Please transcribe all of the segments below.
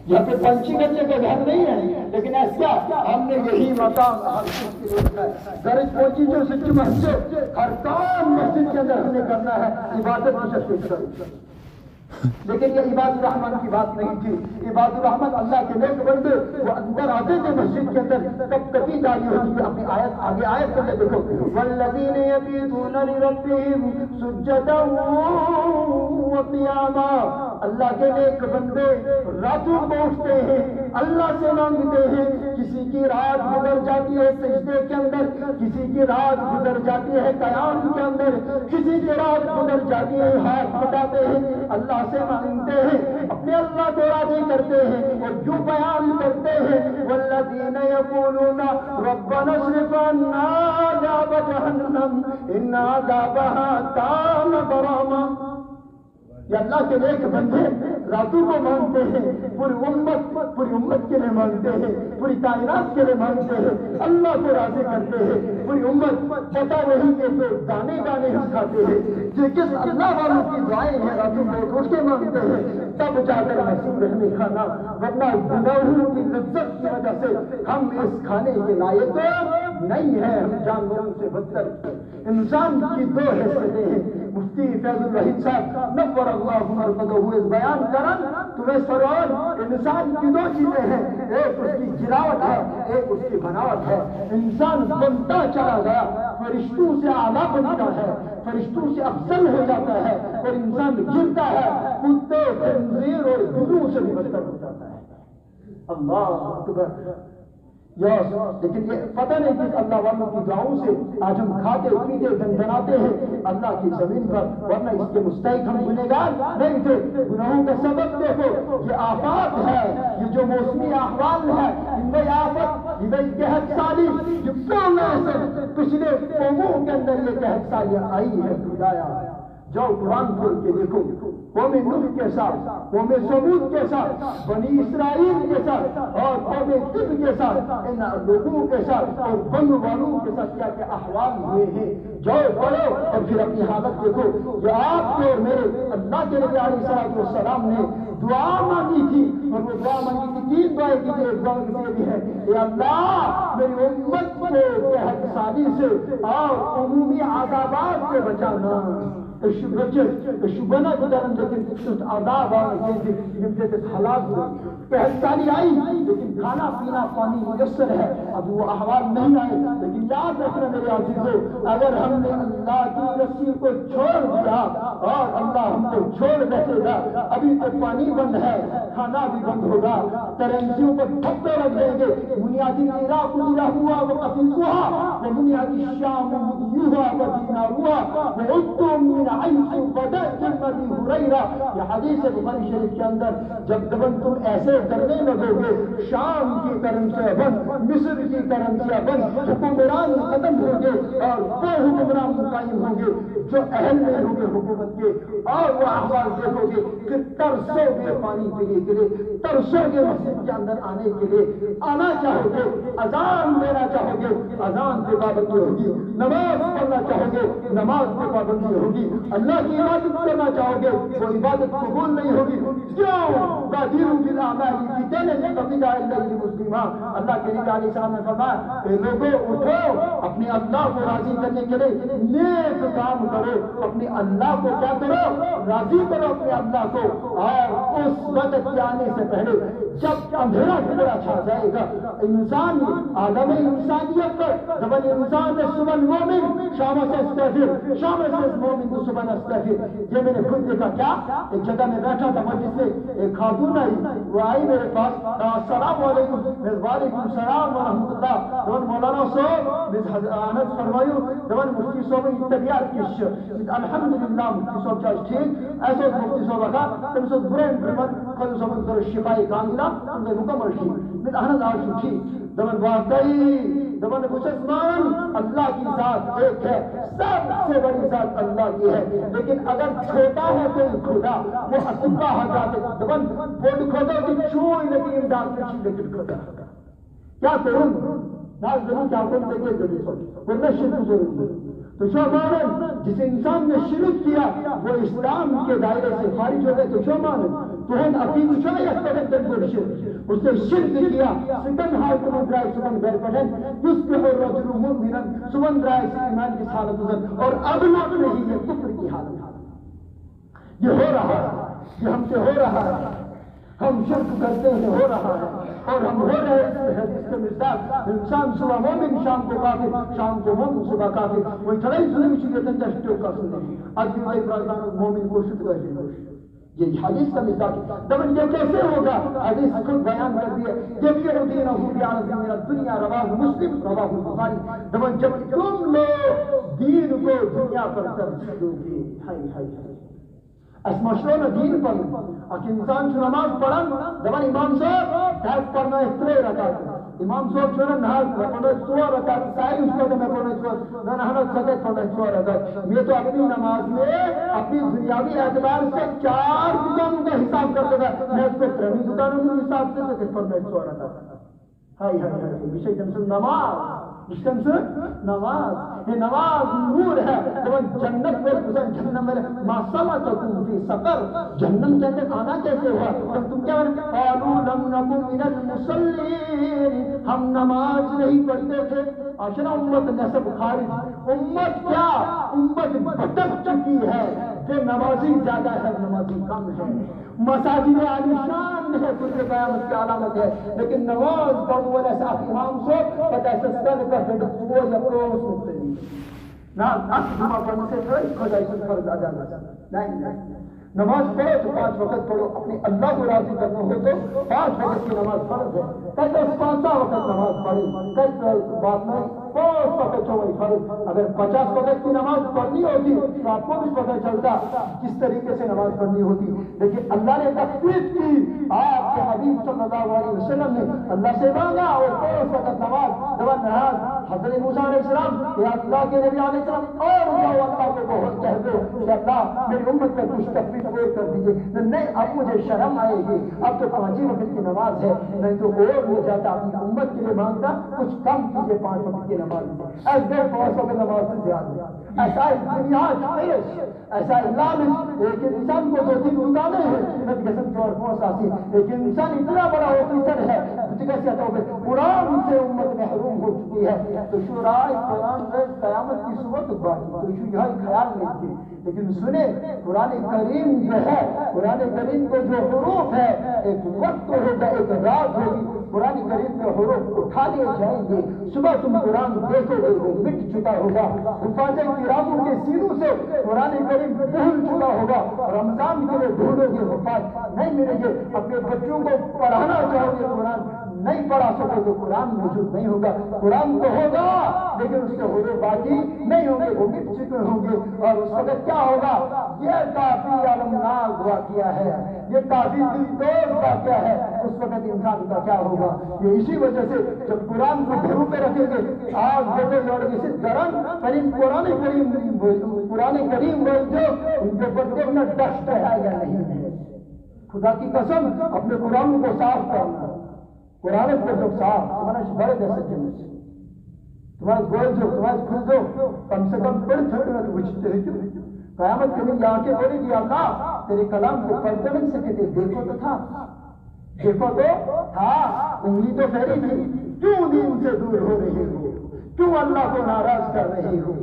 یہاں پہ پنچھی کرنے کا گھر نہیں ہے، لیکن ایسا ہم نے یہی مقام درج پہنچی جو سچ مسجد، ہر کام مسجد کے اندر ہم نے کرنا ہے، عبادت کی شکل کرو۔ لیکن یہ عباد الرحمن کی بات نہیں تھی۔ عباد الرحمن اللہ کے نیک بندے وہ اندر آتے تھے مسجد کے اندر، کب کبھی داری ہوتی ہے۔ اپنی آیت آگے آیت کو دیکھو، والذین یبیتون لربہم سجدا وقیاما، اللہ کے نیک بندے راتوں کو اٹھتے ہیں، اللہ سے مانگتے ہیں۔ کسی کی رات گزر جاتی ہے سجدے کے اندر، کسی کی رات گزر جاتی ہے قیام کے اندر، کسی کی رات گزر جاتی ہے ہاتھ پٹاتے ہیں، اللہ سے مانگتے ہیں، اپنے اللہ کو راضی کرتے ہیں، اور جو بیان کرتے ہیں والذین یقولون ربنا اصرف عنا عذاب جہنم ان عذابها کان غراما۔ یہ اللہ کے نیک بندے راتوں کو مانگتے ہیں، پوری امت کے لیے مانگتے ہیں، پوری کائنات کے لیے مانگتے ہیں، اللہ کو راضی کرتے ہیں۔ پوری امت پتہ نہیں کہ تو دانے دانے ہم کھاتے ہیں، جو کس اللہ والوں کی دعائیں ہیں راتوں کو اٹھ کے مانگتے ہیں، تب جا کر نصیب ہے ہمیں کھانا، ورنہ گناہوں کی لذت کی وجہ سے ہم اس کھانے کے لائق نہیں ہے، ہم جانوروں سے بدتر۔ انسان کی دو حیثیتیں ہیں۔ مفتی فیض الرحیم صاحب نور اللہ مرقدہ ہوئے بیان کرن تمہیں سرور انسان کی دو چیزیں ہیں، ایک اس کی گراوٹ ہے، ایک اس کی بناوٹ ہے۔ انسان بنتا چلا گیا، فرشتوں سے اعلیٰ بنتا ہے، فرشتوں سے افضل ہو جاتا ہے، اور انسان گرتا ہے کتے خنزیر اور گدھوں سے بھی بدتر ہو جاتا ہے۔ اللہ اکبر۔ لیکن یہ پتہ نہیں کہ اللہ والوں کی دعاؤں سے آج ہم کھاتے پیتے دندناتے ہیں اللہ کی زمین پر، ورنہ اس کے مستحق ہم گنہگار نہیں تھے۔ گناہوں کا سبب دیکھو، یہ آفات ہے، یہ جو موسمی احوال ہے، ان میں آفت، یہ قحط سالی، یہ پورے سے پچھلے قوموں کے اندر یہ قحط سالی آئی ہے۔ خدایا جاؤ قرآن کھول کے دیکھو، قوم نوح کے ساتھ، قوم ثمود کے ساتھ، بنی اسرائیل کے ساتھ، اور قوم طب کے ساتھ، ان لوگوں کے ساتھ اور بنو والوں کے ساتھ کیا کیا احوال ہوئے ہیں۔ جاؤ پڑھو اور پھر اپنی حالت دیکھو۔ یہ آپ کے اور میرے اللہ کے نبی علیہ السلام نے دعا مانگی تھی، اور وہ دعا مانگی تھی، تین دعائیں کی تھی، ایک دعا کی یہ بھی ہے، اے اللہ میری امت کو قحط سالی سے اور عمومی عذابات سے بچانا۔ شبنا گزارن لیکن عذاب آنے کے نمجد حالات ہوئے، قحط سالی آئی لیکن کھانا پینا پانی میسر ہے، اب وہ احوال نہیں آئے۔ لیکن یاد رکھنا میرے عزیزو، اگر ہم نے اللہ کی رسی کو چھوڑ دیا اور اللہ ہم کو چھوڑ بیٹھے گا، ابھی تو پانی بند ہے، کھانا بھی بند ہوگا، کرنسیوں کو دھکے لگ دیں گے، بنیادی عراق نیرا ہوا وہ قطیفوہا، وہ بنیادی شام مدیوہا و دیناروہا وہ اتم من عیس بدأت ابی ہریرہ۔ یہ حدیث بخاری شریف کے اندر جب تم ایسے کرنے لگو گے، شام کی کرنسیاں بند، مصر کی کرنسیاں بند، حکمران ختم ہوں گے اور وہ حکمران قائم ہوں گے جو اہل نہیں ہوں گے حکومت کے، اور وہ احوال دیکھو گے کہ ترسو گے پانی پینے کے لیے، ترسو گے مسجد کے اندر آنے کے لیے، آنا چاہو گے، اذان دینا چاہو گے، اذان پہ پابندی ہوگی، نماز پڑھنا چاہو گے، نماز پہ پابندی ہوگی، اللہ کی عبادت کرنا چاہو گے، وہ عبادت قبول نہیں ہوگی۔ کیوں؟ بادیروں کی اعمال کی دینے سے قبیلہ اللہ کی مسلمہ۔ اللہ کے نبی علیہ السلام نے فرمایا کہ لوگوں اٹھو، اپنے اللہ کو راضی کرنے کے لیے نیک کام کرو، اپنے اللہ کو کیا کرو؟ راضی کرو اپنے اللہ کو۔ اور اس وقت کے آنے سے پہلے جب اندھیرا ٹھنڈا چھا جائے گا، انسان عالم انسانیت پر جب انسان صبح مومن شام سے استغفر، شام سے مومن تو صبح استغفر۔ یہ میں نے خود دیکھا، کیا ایک جگہ میں بیٹھا تھا مجلس میں، ایک خاتون آئی، وہ آئی میرے پاس، السلام علیکم، وعلیکم السلام ورحمۃ اللہ، دون مولانا صاحب انس فرمایو دون مفتی صاحب طبیعت کیش الحمدللہ مفتی صاحب چاش ٹھیک ایسا مفتی صاحب کا تم سے برین برمن خود صاحب در شفای کاملا تم سے مکمل ٹھیک میں احنا داش ٹھیک دون واقعی دون مسلمان اللہ کی ذات ایک ہے، سب سے بڑی ذات اللہ کی ہے، لیکن اگر چھوٹا ہے کوئی خدا وہ اصبہ حضرات دون بوڈ خدا کی چوئی لیکن امداد کی لیکن خدا کیا کروں؟ ناز ضرور چاہتے ہیں دیکھیں ضرور ورنہ شرک ضرور تو شومان جس انسان نے شرک کیا وہ اسلام کے دائرے سے خارج ہو گئے. تو شومان تو ہم اپنی شاید تبدل کو شرک اس نے شرک کیا سکن حالت میں درائے سکن بیر پڑھن یصبح الرجل مؤمنا سبن درائے ایمان کی حالت گزر اور اب لوٹ نہیں ہے کفر کی حالت. یہ ہو رہا ہے, یہ ہم سے ہو رہا ہے, ہم شرک کرتے ہیں ہو رہا ہے اور ہم ہو رہے ہیں. اس کے مزاج انسان صبح مومن شام کو کافر, شام کو مومن صبح کافر. وہی تھڑائی ظلم چکے تن جشتوں کا سنیں آج بھی فرزان مومن کو شد گئے ہیں. یہ حدیث کا مزاج دمن یہ کیسے ہوگا؟ حدیث خود بیان کر دیے جب دینہ بعرض من الدنیا رواہ مسلم رواہ البخاری. دمن جب تم لوگ دین کو دنیا پر ترجیح دو گے ہائی ہائی اس مشروع دین پر اک انسان چھ نماز پڑھن دبا امام صاحب دس پڑھنا استرے رکعت امام صاحب چھ نماز پڑھنا 100 رکعت سائے اس کو میں پڑھنا 100 میں نہ سکت پڑھنا 100 رکعت. میں تو اپنی نماز میں اپنی دنیاوی اعتبار سے 4 دکانوں کا حساب کرتا تھا, میں اس کو 3 دکانوں کے حساب سے سکت پڑھنا 100 رکعت. ہائی ہائی ہائی وشے جنسل نماز نماز یہ نماز نور ہے. جنت میں جہنم میں ما سلککم فی سقر, جہنم کے اندر آنا کیسے ہوا؟ تم کیا قالوا لم نکن من المصلین, ہم نماز نہیں پڑھتے تھے. آشنا امت نسب خارج, امت کیا امت بھٹک چکی ہے. جو نمازی زیادہ ہے نمازی کم ہے. مساجد عالیشان ہے کل قیامت کی علامت ہے, لیکن نماز پڑھنے والے صاحب امام صاحب پتہ سستان کا وہ یا پروس مستری نا جمعہ پڑھنے سے کوئی خدای سے فرض ادا نہیں. نماز پڑھو تو 5 وقت پڑھو, اپنے اللہ کو راضی کرنا ہو تو 5 وقت کی نماز فرض ہے. کہتے 5 وقت نماز پڑھی کہتے بات نہیں 5 وقت چوئی فرض. اگر 50 وقت کی نماز پڑھنی ہوتی تو آپ کو بھی پتہ چلتا کس طریقے سے نماز پڑھنی ہوتی. لیکن اللہ نے تخفیف کی, آپ کے حبیب صلی اللہ علیہ وسلم نے اللہ سے مانگا اور 5 وقت نماز دوا نماز. حضرت موسیٰ علیہ السلام یا اللہ کے نبی علیہ السلام اور اللہ کو بہت کہہ دو کہ اللہ میری امت پر کچھ تخفیف کر دیجئے. نہیں اب مجھے شرم آئے گی, اب تو 5 وقت کی نماز ہے, نہیں تو اور ہو جاتا اپنی امت کے لیے مانگتا کچھ کم کیجئے 5 وقت کی نماز. ایسے 5 وقت نماز سے زیادہ ایسا دنیا خیش ایسا لالچ. ایک انسان کو 2-3 دکانیں ہیں نت قسم کے اور پہنچ آتی, ایک انسان اتنا بڑا آفیسر ہے کیسے تو قرآن سے امت محروم ہو چکی ہے. تو شورائے قرآن میں قیامت کی صبح تک بات تو یہی خیال نہیں کی. لیکن سنے قرآن کریم جو ہے, قرآن کریم کو جو حروف ہے ایک وقت ہوگا ایک رات ہوگی, قرآن کریم کے حروف اٹھا لیے جائیں گے. صبح تم قرآن دیکھو گے وہ مٹ چکا ہوگا, حفاظ کراموں کے سینوں سے قرآن کریم بھول چکا ہوگا. رمضان کے لیے ڈھونڈو گے حفاظ نہیں ملیں گے. اپنے بچوں کو پڑھانا چاہو گے قرآن نہیں پڑھا سکو تو قرآن موجود نہیں ہوگا. قرآن تو ہوگا لیکن اس کے حروف باقی نہیں ہوں گے, وہ مٹ چکے ہوں گے. اور اس وقت کیا ہوگا؟ یہ کافی عالمناک واقعہ ہے, یہ کافی دلدوز واقعہ ہے. اس وقت انسان کا کیا ہوگا؟ یہ اسی وجہ سے جب قرآن کو گھروں پہ رکھیں گے آج بیٹے لوڑ کسی درن کریم قرآن کریم بول جو ان کے اوپر دیکھنا ڈسٹ ہے یا نہیں ہے. خدا کی قسم اپنے قرآن کو صاف کرنا. قرآن کو جو صاف تمہارا بڑے دے سکتے ہیں تمہارے گول جو تمہارے کھل جو کم سے کم بڑے چھوٹے میں تو بچتے ہیں. کیوں قیامت کے دن یہ آنکھیں بولے گی اللہ تیرے کلام کو پڑھتے نہیں سکے تھے, دیکھو تو تھا دیکھو تو تھا, انگلی تو پھیری تھی, کیوں دین سے دور ہو رہے ہو, کیوں اللہ کو ناراض کر رہے ہو,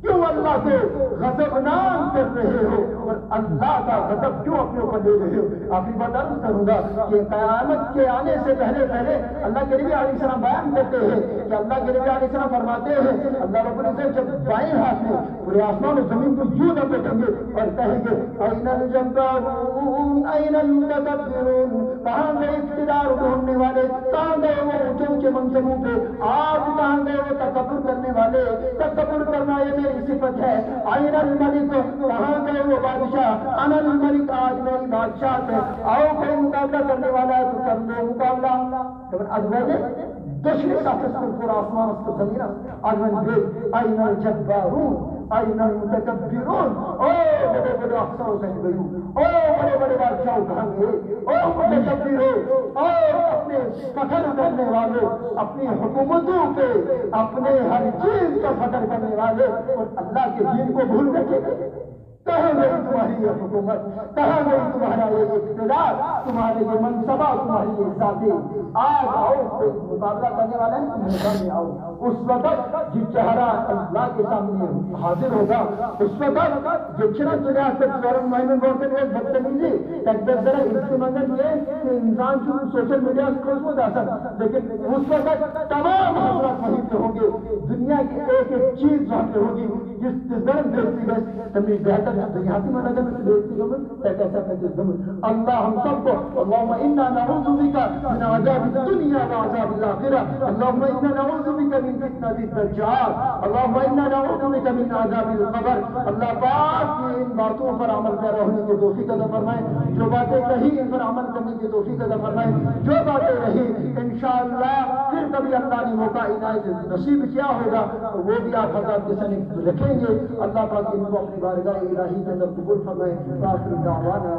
کیوں اللہ کو غضبناک کر رہے ہو اور اللہ کا غضب کیوں اپنے اوپر لے رہے ہو. آپ کی بات عرض کروں گا کہ قیامت کے آنے سے پہلے اللہ کے نبی علیہ السلام بیان کرتے ہیں کہ اللہ کے نبی علیہ السلام فرماتے ہیں اللہ رب العزت جب بائیں ہاتھ میں پورے آسمان و زمین کو یوں لپیٹیں گے اور کہیں گے این الجبارون این المتکبرون, کہاں گئے اقتدار ڈھونڈنے والے, کہاں گئے وہ اونچے اونچے منصبوں پہ, آپ کہاں گئے وہ تکبر کرنے والے. تکبر کرنا یہ میری صفت ہے. این الملک, کہاں گئے وہ بادشاہ, انا الملک, آج میری بادشاہ ہے. آؤ کوئی مقابلہ کرنے والا ہے تو کر لو مقابلہ. از میں دشمن ساتھ پر آسمان اس کو زمین آج میں دیکھ این الجبارون این المتکبرون, او بڑے بڑے افسروں کہیں گئے, او بڑے بڑے بادشاہوں کہاں گئے, او متکبروں, او اپنے فخر کرنے والے، اپنی حکومتوں پہ، اپنے ہر چیز کا فخر کرنے والے، اور اللہ کے دین کو بھول بیٹھے۔ کہاں گئی تمہاری یہ حکومت، کہاں گئی تمہارا یہ اقتدار، تمہارے یہ منصبہ، تمہاری یہ ذاتی؟ آج آؤ، کوئی مقابلہ کرنے والا ہے، میدان میں آؤ۔ اس وقت جو چہرہ اللہ کے سامنے حاضر ہوگا، اس وقت جو چنت ریاست فورم مہینے بولتے ہوئے بدتمیزی تقدر ذرا اس کے مگر یہ کہ انسان جو سوشل میڈیا کروز میں جا سکتا، لیکن اس وقت تمام حضرات وہیں پہ ہوں گے، دنیا کی ایک ایک چیز وہاں پہ ہوگی جس درد بھیجتی ہے تمہیں بہتر یہاں سے مانا جائے بھیجتی ہے کیسا اللہ ہم سب کو اللہم انا نعوذ بک من عذاب الدنیا وعذاب الآخرہ، اللہم انا نعوذ بک من فتنة الدجال، اللہم انا نعوذ بک من عذاب القبر۔ اللہ پاک کی ان باتوں پر عمل پیرا ہونے کی توفیق عطا فرمائے، جو باتیں کہی ان پر عمل کرنے کی توفیق عطا فرمائے، جو باتیں رہی انشاءاللہ پھر کبھی اللہ نے موقع عنایت نصیب کیا ہوگا وہ بھی آپ حضرات کے سامنے رکھیں گے۔ اللہ پاک ان کو اپنی بارگاہ الہی کے اندر قبول فرمائے۔ آخر دعوانا